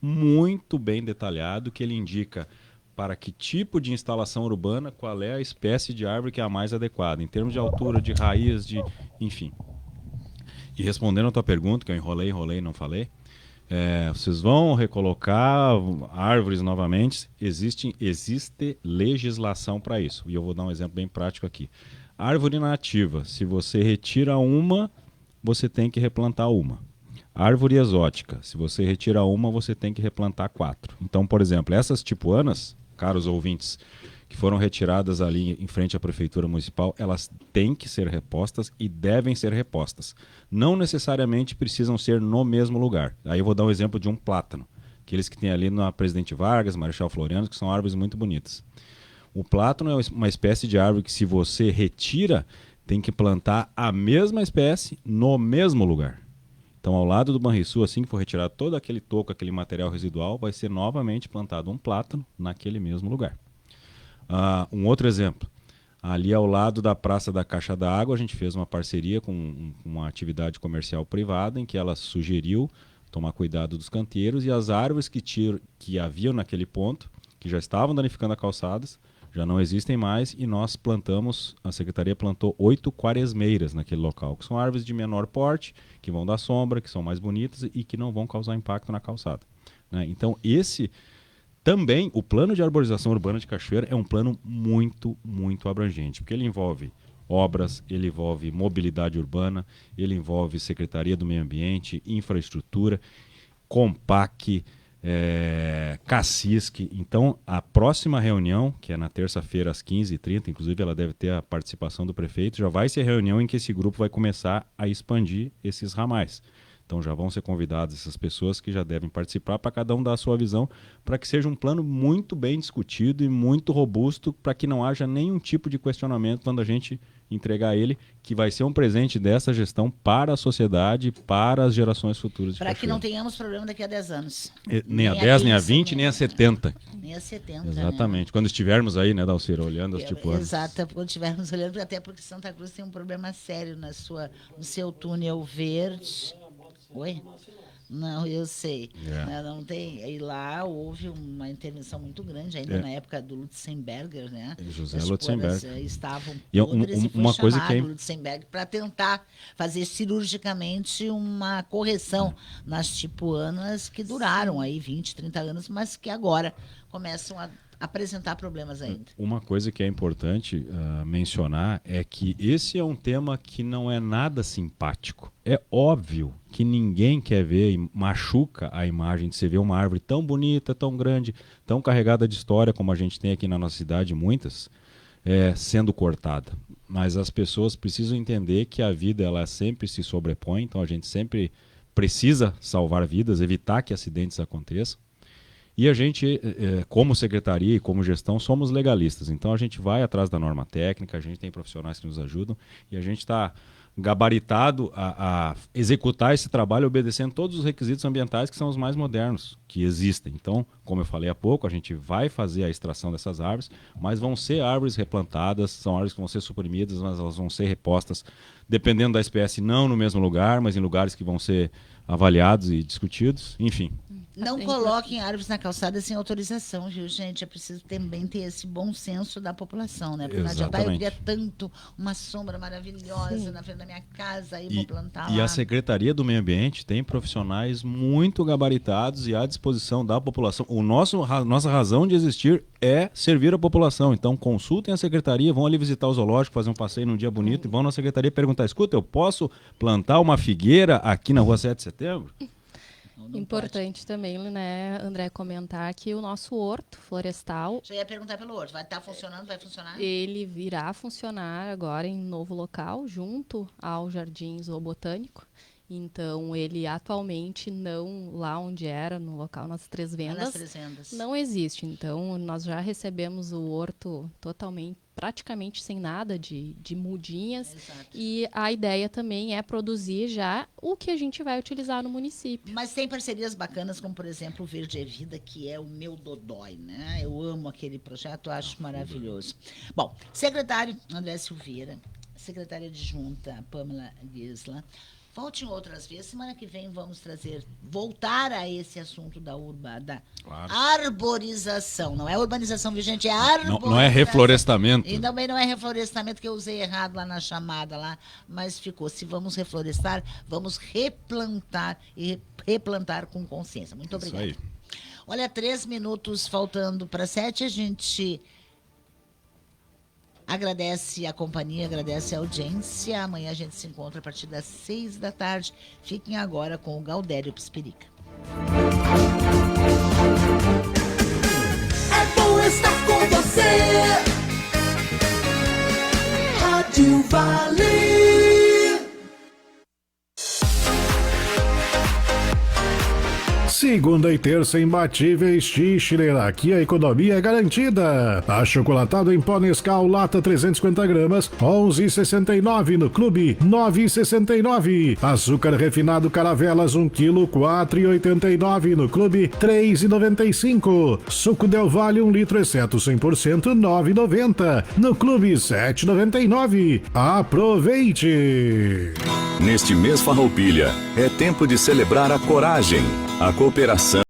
muito bem detalhado, que ele indica para que tipo de instalação urbana, qual é a espécie de árvore que é a mais adequada, em termos de altura, de raiz, enfim. E respondendo a tua pergunta, que eu enrolei e não falei, vocês vão recolocar árvores novamente, existe legislação para isso. E eu vou dar um exemplo bem prático aqui. Árvore nativa, se você retira uma, você tem que replantar uma. Árvore exótica, se você retira uma, você tem que replantar 4. Então, por exemplo, essas tipuanas, caros ouvintes, que foram retiradas ali em frente à Prefeitura Municipal, elas têm que ser repostas e devem ser repostas. Não necessariamente precisam ser no mesmo lugar. Aí eu vou dar um exemplo de um plátano, aqueles que tem ali na Presidente Vargas, Marechal Floriano, que são árvores muito bonitas. O plátano é uma espécie de árvore que, se você retira, tem que plantar a mesma espécie no mesmo lugar. Então, ao lado do Banrisul, assim que for retirado todo aquele toco, aquele material residual, vai ser novamente plantado um plátano naquele mesmo lugar. Um outro exemplo, ali ao lado da Praça da Caixa d'Água, a gente fez uma parceria com uma atividade comercial privada, em que ela sugeriu tomar cuidado dos canteiros, e as árvores que haviam naquele ponto, que já estavam danificando as calçadas, já não existem mais, e nós a Secretaria plantou 8 quaresmeiras naquele local, que são árvores de menor porte, que vão dar sombra, que são mais bonitas e que não vão causar impacto na calçada, né? Então também, o plano de arborização urbana de Cachoeira é um plano muito, muito abrangente, porque ele envolve obras, ele envolve mobilidade urbana, ele envolve Secretaria do Meio Ambiente, infraestrutura, Compac, Cacisque. Então, a próxima reunião, que é na terça-feira às 15h30, inclusive ela deve ter a participação do prefeito, já vai ser reunião em que esse grupo vai começar a expandir esses ramais. Então já vão ser convidadas essas pessoas que já devem participar para cada um dar a sua visão, para que seja um plano muito bem discutido e muito robusto, para que não haja nenhum tipo de questionamento quando a gente entregar ele, que vai ser um presente dessa gestão para a sociedade, para as gerações futuras de Para que Cachoeira. não tenhamos problema daqui a 10 anos. Nem a 10, nem a 20, nem a 70. Nem a 70. Exatamente. Quando estivermos aí, né, Dalcira, olhando as tipuanas. Exato, quando estivermos olhando, até porque Santa Cruz tem um problema sério no seu túnel verde. Oi? Não, eu sei. Não tem. E lá houve uma intervenção muito grande, ainda na época do Lutzenberger, né? José As Lutzenberger. tipuanas, estavam E podres e foi uma coisa chamado que o Lutzenberger para tentar fazer cirurgicamente uma correção nas tipuanas que duraram aí 20, 30 anos, mas que agora começam a apresentar problemas ainda. Uma coisa que é importante mencionar é que esse é um tema que não é nada simpático. É óbvio que ninguém quer ver e machuca a imagem de você ver uma árvore tão bonita, tão grande, tão carregada de história como a gente tem aqui na nossa cidade, muitas, sendo cortada. Mas as pessoas precisam entender que a vida ela sempre se sobrepõe, então a gente sempre precisa salvar vidas, evitar que acidentes aconteçam. E a gente, como secretaria e como gestão, somos legalistas. Então a gente vai atrás da norma técnica, a gente tem profissionais que nos ajudam e a gente está gabaritado a executar esse trabalho obedecendo todos os requisitos ambientais que são os mais modernos que existem. Então, como eu falei há pouco, a gente vai fazer a extração dessas árvores, mas vão ser árvores replantadas, são árvores que vão ser suprimidas, mas elas vão ser repostas, dependendo da espécie, não no mesmo lugar, mas em lugares que vão ser avaliados e discutidos, enfim. Não coloquem árvores na calçada sem autorização, viu, gente? É preciso também ter esse bom senso da população, né? Porque não adianta, eu queria tanto uma sombra maravilhosa na frente da minha casa, aí vou plantar lá. E a Secretaria do Meio Ambiente tem profissionais muito gabaritados e à disposição da população. Nossa razão de existir é servir a população. Então consultem a Secretaria, vão ali visitar o zoológico, fazer um passeio num dia bonito e vão na Secretaria perguntar, escuta, eu posso plantar uma figueira aqui na Rua 7 de Setembro? Importante também, né, André, comentar que o nosso horto florestal... Já ia perguntar pelo horto, vai estar funcionando, vai funcionar? Ele virá funcionar agora em novo local, junto ao Jardim Zoobotânico. Então, ele atualmente não, lá onde era, no local nas Três Vendas, não existe. Então, nós já recebemos o horto totalmente, praticamente sem nada de mudinhas. Exato. E a ideia também é produzir já o que a gente vai utilizar no município. Mas tem parcerias bacanas, como, por exemplo, o Verde é Vida, que é o meu dodói, né? Eu amo aquele projeto, acho maravilhoso. Bom, secretário André Silveira, secretária adjunta Pamela Gisla, volte em outras vezes. Semana que vem vamos voltar a esse assunto da arborização. Não é urbanização, viu, gente? É arborização. Não é reflorestamento. E também não é reflorestamento, que eu usei errado lá na chamada, mas ficou. Se vamos reflorestar, vamos replantar e replantar com consciência. Muito obrigada. Isso aí. Olha, 3 minutos faltando para 7, a gente... agradece a companhia, agradece a audiência. Amanhã a gente se encontra a partir das 6 da tarde. Fiquem agora com o Gaudério Pspirica. É bom estar com você. Rádio Vale. Segunda e terça imbatíveis Tischler, aqui a economia é garantida. Achocolatado em pó Nescau, lata 350 gramas, 11,69 no Clube, 9,69. Açúcar refinado Caravelas, 1 kg, 4,89 no Clube, 3,95. Suco Del Valle, 1 litro, exceto 100%, 9,90 no Clube, 7,99. Aproveite! Neste mês Farroupilha, é tempo de celebrar a coragem, a cooperação.